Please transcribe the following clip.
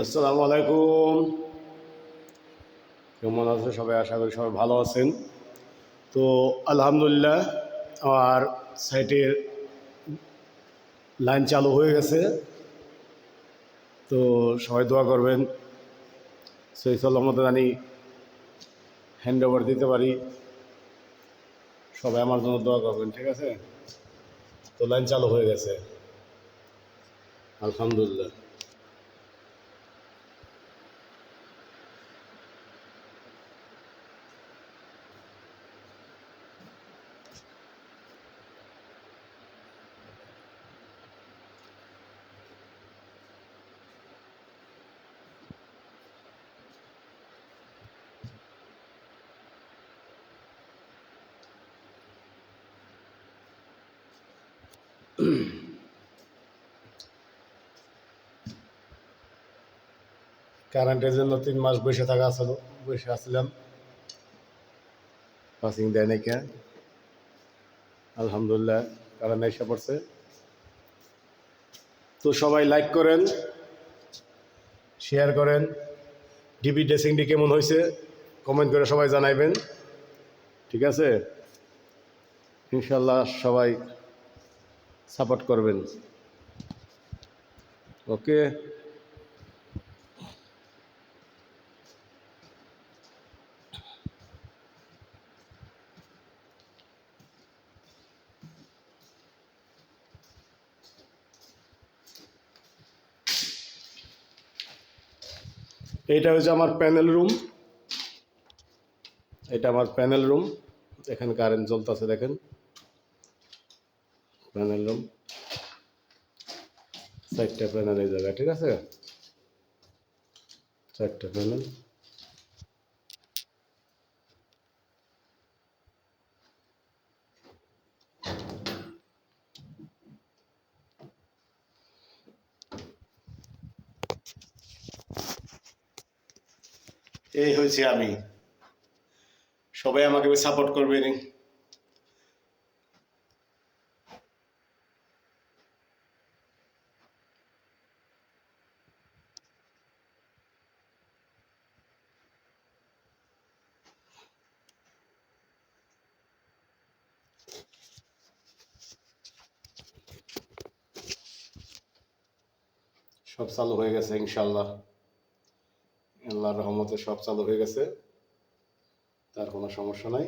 আসসালামু আলাইকুম। কেমন আছে সবাই? আশা করি সবাই ভালো আছেন। তো আলহামদুলিল্লাহ আমার সাইটের লাইন চালু হয়ে গেছে। তো সবাই দোয়া করবেন সহি সালামতে জানি হ্যান্ড ওভার দিতে পারি। সবাই আমার জন্য দোয়া করবেন, ঠিক আছে? তো লাইন চালু হয়ে গেছে আলহামদুলিল্লাহ। কারেন্টের জন্য 3 মাস বসে আসছিলাম, পাসিং দেয় নাই কে। আলহামদুলিল্লাহ কারেন্ট এসে পড়ছে। তো সবাই লাইক করেন, শেয়ার করেন। ডিবি ড্রেসিংটি কেমন হয়েছে কমেন্ট করে সবাই জানাইবেন, ঠিক আছে? ইনশাল্লাহ সবাই সাপোর্ট করবেন। ওকে। এইটা হচ্ছে আমার প্যানেল রুম। এটা আমার প্যানেল রুম। এখানে কারেন্ট জ্বলতেছে, দেখেন। প্যানেল রুম, 4টা প্যানেল এই জায়গায়, ঠিক আছে? 4টা প্যানেল। এই হয়েছে আমি। সবাই আমাকে সাপোর্ট করবেন। সব চালু হয়ে গেছে ইনশাল্লাহ, আল্লাহর রহমতে সব চালু হয়ে গেছে, তার কোনো সমস্যা নাই।